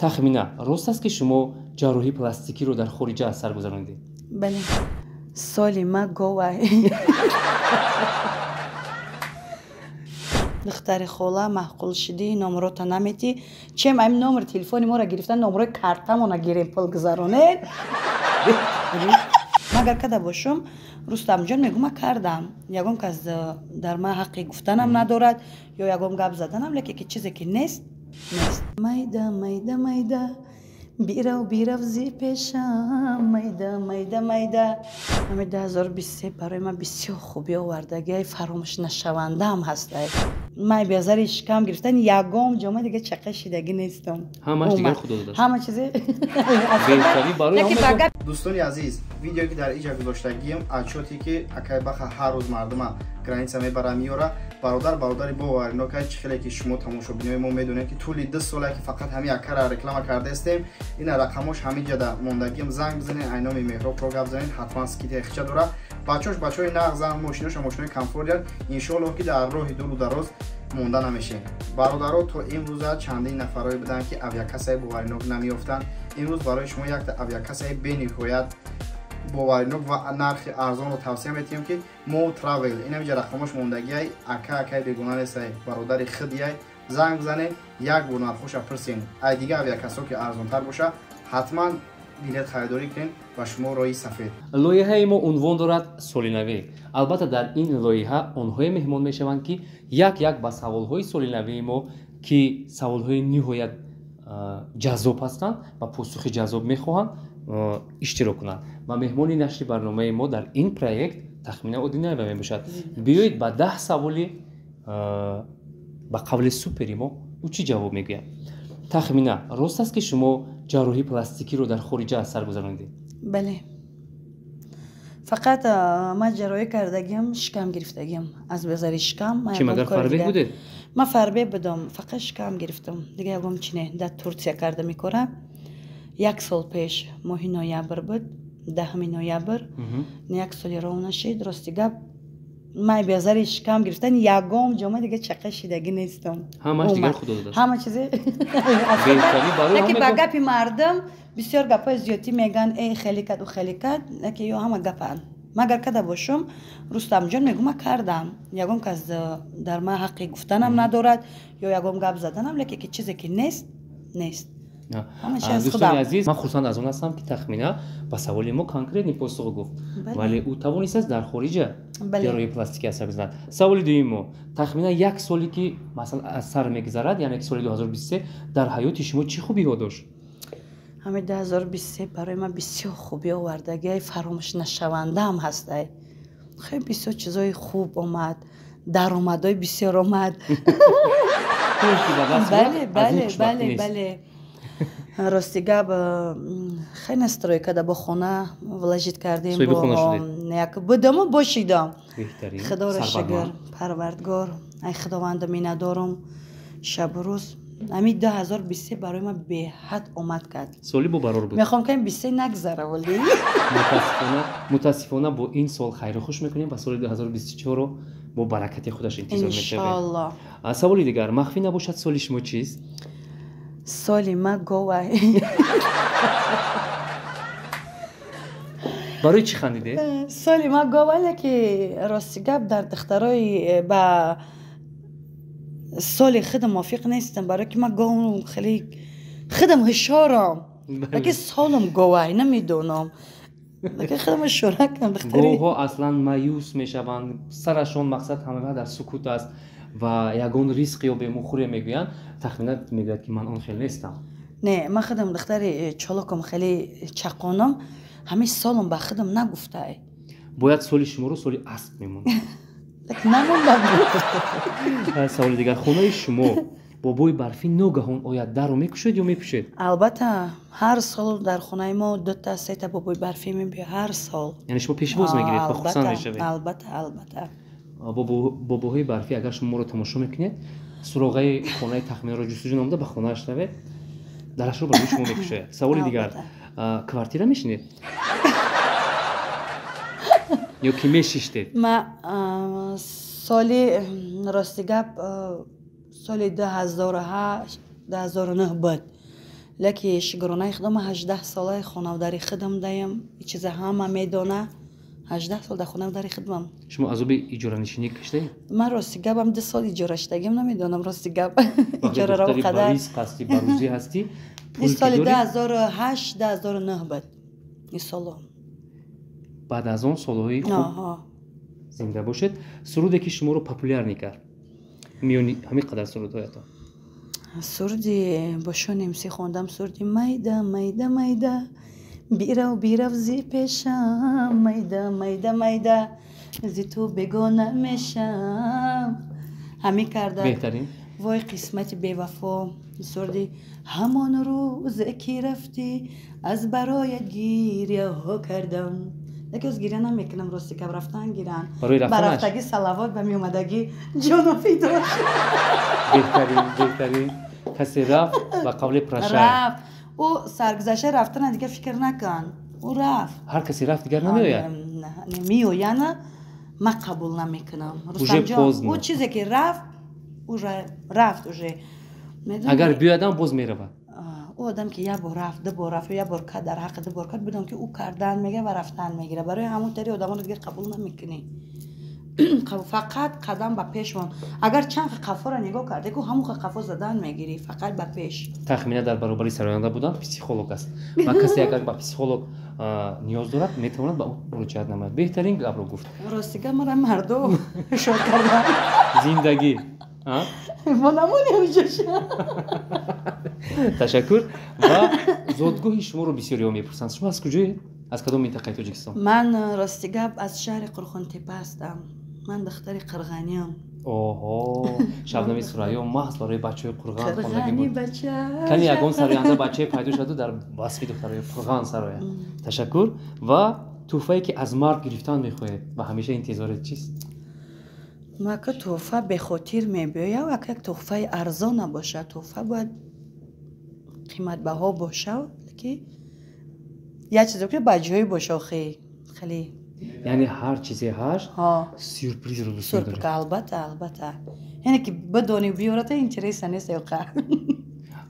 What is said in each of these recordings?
тахмина рост аст ки шумо ҷарроҳии пластикиро дар хориҷа аз сар гузарондед? бале соли ма гова духтари хола маҳқул шидӣ номерота наметӣ чем ами номери телефони моро гирифтан номерои картамона гирем пул гузаронед магар када бошум рустамҷон мегӯ ма кардам ягон кас дар ма ҳаққи гуфтанам надорад ё ягон гап заданам леки ки чизе ки нест нест майда майда майда бирав зи пешам майда майда майда ҳами 2023 барои ман бисёр хубӣ овардагиҳои фаромӯшнашавандаам ҳастай ман беазари шикам гирифтан ягон ҷома дига чақа шидагӣ нестам ҳамаш дигар худо додааст ҳама чизе беҳтари барои ҳама дӯстони азиз видеое ки дар иҷа гузоштагием отчёте ки акай баха ҳар рӯз мардума граница мебара миёра бародари боваринокай чӣ хеле ки шумо тамошобинои мо медонед ки тӯли 2 сола ки фақат ҳами акара реклама кардаистем ина рақамош ҳами ҷада мондагием занг бизанед айноми меҳробро гап занед ҳатман скити хича дора бачаҳои нағ зан мошиноша мошинои комфорт иншоаллоҳ ки дар роҳи дуру дароз монда намешем бародаро то имрӯза чандин нафарое буданд ки авиакассаи боваринок намеёфтанд имрӯз барои шумо як авиакассаи бениҳоят боваринок ва нархи арзонро тавсия метиҳем ки мо травел инамиҷа рақамош мондагиай акай бегона нестай бародари хидиай занг бизанед як бор нархоша пирсен ай дига авиакассо ки арзонтар боша ҳатман билет харидорӣ кунед ва шумо роҳи сафед. лоиҳаи мо унвон дорад солинавӣ. Албатта дар ин лоиҳа онҳое меҳмон мешаванд ки як ба саволҳои солинавии мо ки саволҳои ниҳоят ҷаззоб ҳастанд ва посухи ҷаззоб мехоҳанд иштирок кунанд ва меҳмони нашри барномаи мо дар ин проект тахмина Одинаева мебошад. биёед ба 10 саволи ба қавли супери мо ӯ чӣ ҷавоб мегӯяд? тахмина рост аст ки шумо ҷарроҳии пластикиро дар хориҷа аз сар гузарондед? бале фақат ман ҷарроҳӣ кардагиам шикам гирифтагиам аз безари шикам чӣ магар фарбеҳ будед? ман фарбеҳ будам фақат шикам гирифтам дига ягон чи не дар Турсия карда мекорам 1 сол пеш моҳи ноябр буд 10 ноябр 1 соли роҳ нашид рости гап ман безари шикам гирифтан ягон ҷома дига чақа шидагӣ нестам ҳамаш дигар худо додааст ҳама чизе беҳтари барои леки ҳама ба гапи мардам бисёр гапҳои зиёдӣ мегӯянд хеле кад ӯ хеле кад леки ё ҳама гапанд магар када бошум рустамҷон мегӯ ма кардам ягон кас дар ман ҳаққи гуфтанам надорад ё ягон гап заданам леки ки чизе ки нест нест дӯстони азиз ман хурсанд аз он ҳастам ки тахмина ба саволи мо конкретни посух гуфт вале ӯ тавонистааст дар хориҷа ҷарроҳии пластикӣ аз сар гузарад. саволи дуюми мо тахмина 1 соле ки масалан аз сар мегузарад яъне соли 2023 дар ҳаёти шумо чӣ хубиҳо дошт? ҳами 2023 барои ман бисёр хубӣ овардагиҳои фаромӯшнашавандаам ҳастай хеле бисёр чизҳои хуб омад даромадҳои бисёр омад бале рости гап хеле стройкада бо хона влажит кардем будаму бошидам худоро шукр парвардгор ай худованда миннатдорам шабу рӯз ҳами 2023 барои ман беҳад омад кард соли бобарор буд мехоҳам ки 23 нагзара вале мутаассифона бо ин сол хайрухуш мекунем ва соли 2024ро бо баракати худаш интизор мешавем иншоалло. саволи дигар махфӣ набошад соли шумо чист? соли ма гова барои чӣ хандиде? соли ма гова леки рости гап дар духтарои ба соли худам мувофиқ нестам барое ки ман говам хеле худам ҳушёрам леки солам говай намедонам леки худам ҳушёракам говҳо аслан маюс мешаванд сарашон мақсад ҳамаҳо дар сукут аст ва ягон ризқи ё бемухӯре мегӯянд тахмина мегӯяд ки ман он хел нестам не ман худам духтари чолокам хеле чақонам ҳамин солам ба худам нагуфтай бояд соли шуморо соли асп мемонад саволи дигар хонаи шумо бо бӯи барфӣ ногаҳон оя дарро мекушед ё мепӯшед? албатта ҳар сол дар хонаи мо 2 3 бо бӯи барфӣ мебиёд ҳар сол яъне шумо пешвоз мегиред ва хурсанд мешавед? албатта бобоҳои барфӣ агар шумо моро тамошо мекунед суроғаи хонаи тахминаро ҷустуҷӯ намуда ба хонааш равед дарашро ба рӯи шумо мекушояд. саволи дигар квартира мешинед ё ки мешиштед? ма соли рости гап соли 2008 2009 буд леки шигуронаи худама 18 сола хонавдари хидам даям чиза ҳама медона 18 сол дар хонавдари хидмам. шумо азоби иҷоранишинӣ каштаед? ман рости гапам 2 сол иҷораштагим намедонам рости гап иҷораро қадар бариз қасди барӯзӣ ҳастӣ соли 2008 2009 буд исоло. баъд аз он солҳои хуб зинда бошед. суруде ки шуморо популярӣ кард миёни ҳамин қадар сурудҳоятон? суруди бо шони имсӣ хондам суруди майда майда майда бирав бирав зи пешам майда майда майда зи ту бегона мешам ҳамин карда. беҳтарин вой қисмати бевафо суруди ҳамон рӯзе ки рафтӣ аз бароят гиряҳо кардам. яке роз гиря намекунам рости каб рафтан гиран ба рафтагӣ салавот ба меомадагӣ ҷоно фидо. беҳтарин касе рафт ба қавли праша рафт ӯ саргузашта рафтана дига фикр накан ӯ рафт. ҳар касе рафт дигар намеояд? меояна ман қабул намекунам. ӯ чизе ки рафт рафт уже. агар биёядам боз меравад. ӯ одам ки як бор рафт ду бор рафт ё як бор кард дар ҳаққи ду бор кард бидон ки ӯ кардан мегӯяд ва рафтан мегирад. барои ҳамон тари одаморо дигар қабул намекунӣ. фақат қадам ба пеш мон. агар чанд қафоро нигоҳ карде ку ҳамон қафо задан мегирӣ фақат ба пеш. тахмина дар баробари сароянда будан психолог аст ва касе агар ба психолог ниёз дорад метавонад ба ӯ муроҷиат намояд. беҳтарин гапро гуфт. ростига мара мардо шод кардан зиндагӣ мо намонем иҷоша. ташаккур. ва зодгоҳи шуморо бисёриҳо мепурсанд. шумо аз куҷоед? аз кадом минтақаи тоҷикистон? ман рости гап аз шаҳри қурхонтепа ҳастам. ман духтари қирғаниям. оҳо шабнами сурайё маҳз барои бачаҳои қурған қирғани бача кани ягон сароянда бачае пайдо шуду дар васфи духтарои қурған сарояд. ташаккур. ва тӯҳфае ки аз мард гирифтан мехоҳед ва ҳамеша интизорет чист? мака тӯҳфа бехотир мебиёяд ва як тӯҳфаи арзон набошад. тӯҳфа бояд қиматбаҳо бошад ки як чизе ки ба ҷои боша. хеле яъне ҳар чизе ҳашт сюрпризро дӯст медоред? албатта яъне ки бидони биёрата интереса нест ёқа.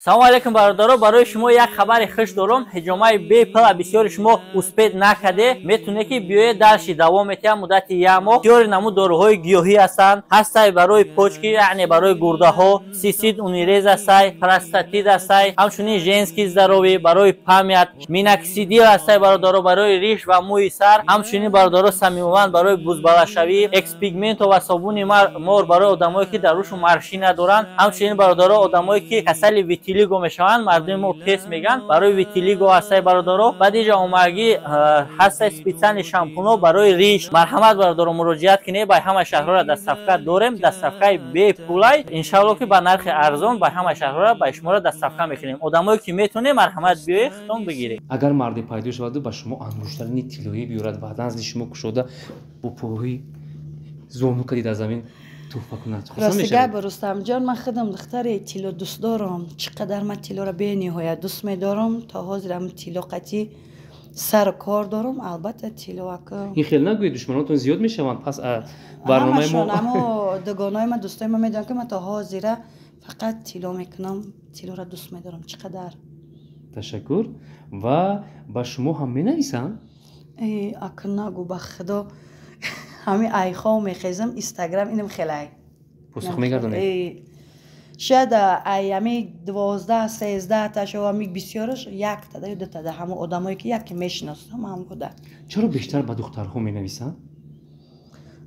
салому алайкум бародаро, барои шумо як хабари хуш дорам. ҳиҷомаи бепла бисёри шумо успед накарде метавонед ки биёед дарши давом метиҳад муддати 1 моҳ. бисёри намуд дороҳои гиёҳӣ ҳастанд. ҳастаи барои почки яъне барои гурдаҳо, сисит унирез ҳастай, простатит ҳастай, ҳамчунин женский здоровӣ, барои памят, миноксидил ҳастай бародаро, барои риш ва мӯи сар, ҳамчунин бародаро самимованд барои бузбалашавӣ, экспигменто ва собуни мор барои одамое ки дар рӯшу маршӣ надоранд, ҳамчунин бародаро одамое ки касали витилиго мешаванд. мардуми мо тест меган барои витилиго ҳастай бародаро. баъди ҷаомагӣ ҳастай специални шампуно барои риш. марҳамат бародаро, муроҷиат кинед ба ҳама шаҳрҳоро дастсафка дорем. дастсафкаи бепулай иншалло ки ба нархи арзон ба ҳама шаҳрҳоро ба шуморо дастсафка мекунем. одамое ки метавонед марҳамат биёед хитон бигиред. агар марде пайдо шаваду ба шумо ангуштаrini тиллоӣ биёрад ва назди шумо кушода бо поҳои зону кадид аз замин тӯҳфа кунад, ростига рустамҷон, ман худам духтари тилло дӯст дорам. чӣ қадар ман тиллоро бениҳоят дӯст медорам. то ҳозирам тилло қатӣ сару кор дорам. албатта тилло ака ин хел нагӯед душманонтон зиёд мешаванд. пас барномаи мо амо дугонаи ман дӯстои ман медонанд ки ман то ҳозира фақат тилло мекунам. тиллоро дӯст медорам. чӣ қадар. ташаккур. ва ба шумо ҳам менависанд? ака нагӯ ба худо ҳамин айхо мехезам инстаграм инам хелай посух мегардонед? шояд ами 12-13 таша ами бисёраш яктада ё дутада ҳама одамое ки яке мешиносам ҳам буда. чаро бештар ба духтарҳо менависанд?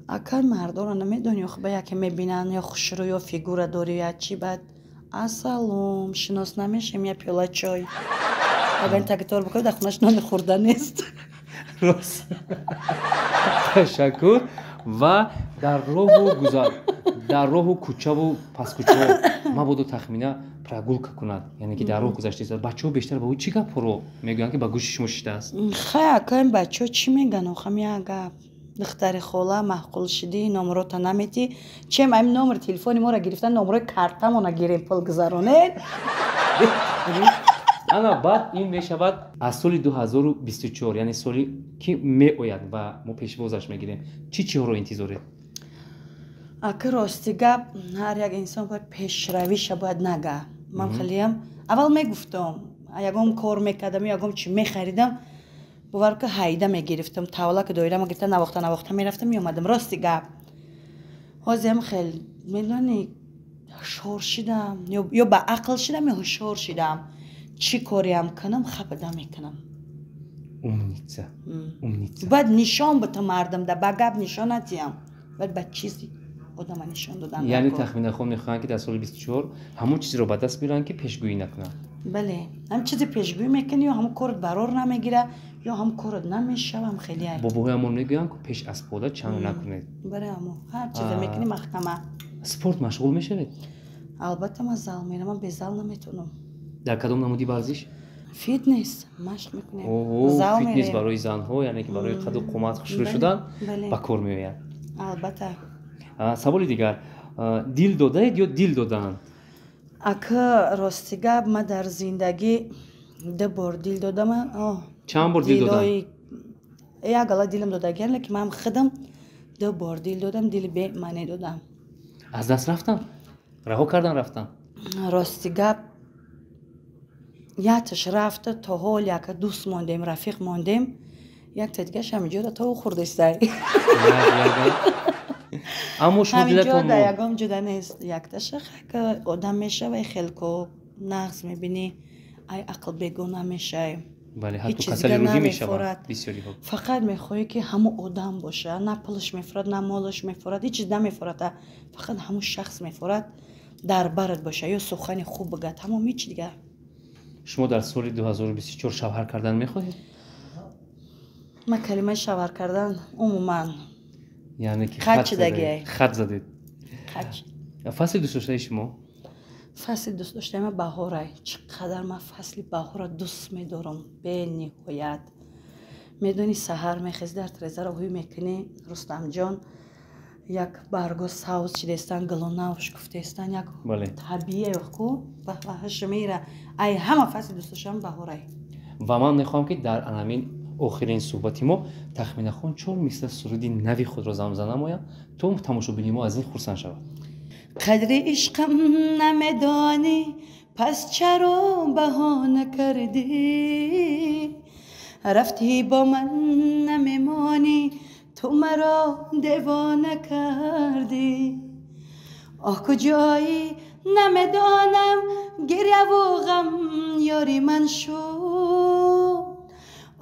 ака мардоро намедонӣ ба яке мебинанд ё хушрӯ ё фигура дорӣ ё чӣ бад ассалом шинос намешем я пиёла чой агар тагитор букад дар хунаш нони хӯрда нест. рост. ташаккур. ва дар роҳу кӯчаву паскӯчаҳо мабодо тахмина прогулка кунад, яъне ки дар роҳ гузашта бачаҳо бештар ба ӯ чӣ гапҳоро мегӯянд ки ба гӯши шумо шидааст? хай ака ин бачаҳо чӣ мегӯянд охам як гап духтари хола маҳқул шидӣ номрота наметӣ чем ами номери телефони моро гирифта номрои картамона гирем пул гузаронед. ана баъд ин мешавад аз соли 2024 яъне соли ки меояд ва мо пешвозаш мегирем. чӣ чиҳоро интизоред? ака рости гап ҳар як инсон бояд пешравиша бояд нага. ман халиям аввал мегуфтам ягом кор мекардам, ягом чи мехаридам, бовар ки ҳайда мегирифтам, тавала ки доира мегирифтам, навохта мерафтам, меомадам. Рости гап. ҳозирам хел медонӣ ҳушёр шидам, ё ба ақл шидам, ё ҳушёр шидам. Чӣ кореам кунам, хапада мекунам. умница. Баъд нишон битам мардам, да ба гап нишон натиҳам. Баъд ба чизи одама нишон додам. яъне тахминахон мехоҳанд ки дар соли 24 ҳамон чизеро ба даст биёранд ки пешгӯӣ накунанд. бале, ҳам чизе пешгӯӣ мекунӣ, ё ҳам корот барор намегира, ё ҳам корот намешавам. Хеле бобоҳоямон мегӯянд ки пеш аз пода чанг накунед. бале, ҳамо ҳар чизе мекунӣ маҳкама. спорт машғул мешавед? албатта ман зал мерам, ман безал наметавонам. дар кадом намуди варзиш? фитнес машқ мекунем, зал фитнес мерем. барои занҳо, яъне ки барои қаду қомат хушрӯ шудан бале. ба кор меояд. албатта. саволи дигар, дил додаед ё дил додаанд? ака рости гап, ман дар зиндагӣ 2 бор дил додама. чанд бор дил додаанд? ягала дилам додагиам, лекин ман худам 2 бор дил додам, дили бе мане додам. аз даст рафтан? раҳо кардан рафтан? рости гап, якташ рафта, то ҳол яка дӯст мондем, рафиқ мондем. якта дигаш ҳаминҷода то хурдистай. аммо шумо дилатон ҳаминҷода ягом ҷуда нест. якташа хака одам мешавай хелко нағз мебинӣ, ай ақл бегона мешай. бале, ҳеҷ ҳатто чизига касали рӯҳӣ намефорад. мешаванд бисёриҳо. фақат мехоҳӣ ки ҳамун одам боша, на пулаш мефорад, на молаш мефорад, ҳеҷ чиз намефорад, фақат ҳамун шахс мефорад, дар барат боша, ё сухани хуб бигӯяд, ҳамон ҳеҷ дигар. шумо дар соли 2024 шавҳар кардан мехоҳед? ман калимаи шавҳар кардан умуман яъне ки Хат шудагӣ. хат задед. хач. фасли дӯстдоштаи шумо? фасли дӯст доштаи ман баҳорай. чӣ қадар ман фасли баҳорро дӯст медорам бениҳоят. медонӣ саҳар мехезӣ, дар тиреза роҳӣ мекунӣ, рустамҷон, як барго савз чидестан, гулонавш гуфтестан, як бале. табиа ку баҳашмира. ай ҳама фасли дӯст доштаам баҳорай. ва ман мехоҳам ки дар анамин охирин суҳбати мо тахминахон 4 мисла суруди нави худро замза намоям, то тамошобини мо аз ин хурсанд шавад. қадри ишқам намедонӣ, пас чаро баҳона кардӣ? рафтӣ бо ман намемонӣ, ту маро девона кардӣ. оҳ куҷоӣ намедонам, гиряву ғам ёри ман шуд.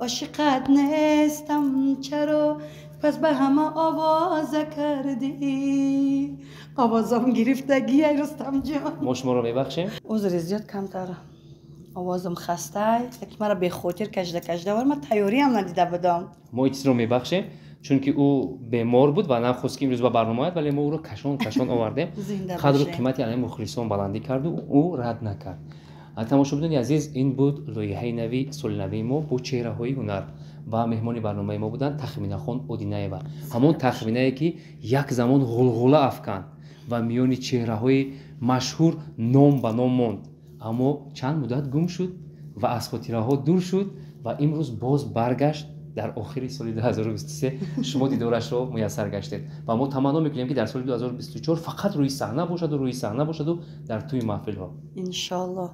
عاشقت نیستم چرا پس به همه آوازه کردی. آوازم گرفتگی ای رستم جان. ما شما رو میبخشیم؟ عذر زیاد کمتر آوازم خسته لیکن مرا به خاطر کجده ور من تیاری هم ندیده بودم. ما این چیز رو میبخشیم چون که او بیمار بود و نخواست که امروز به برنامه آید، ولی ما او رو کشان آوردیم. قدر و قیمتی علی مخلصان بلندی کرد و او رد نکرد. тамошобинони азиз, ин буд лоиҳаи нави соли навии мо бо чеҳраҳои ҳунар ва меҳмони барномаи мо буданд тахминахон одинаева. ҳамон тахминае ки як замон ғулғула афканд ва миёни чеҳраҳои машҳур ном ба ном монд, аммо чанд муддат гум шуд ва аз хотираҳо дур шуд ва имрӯз боз баргашт. дар охири соли 2023 шумо дидорашро муяссар гаштед ва мо таманно мекунем ки дар соли 2024 фақат рӯи саҳна бошаду дар тӯи маҳфилҳо. иншоаллоҳ.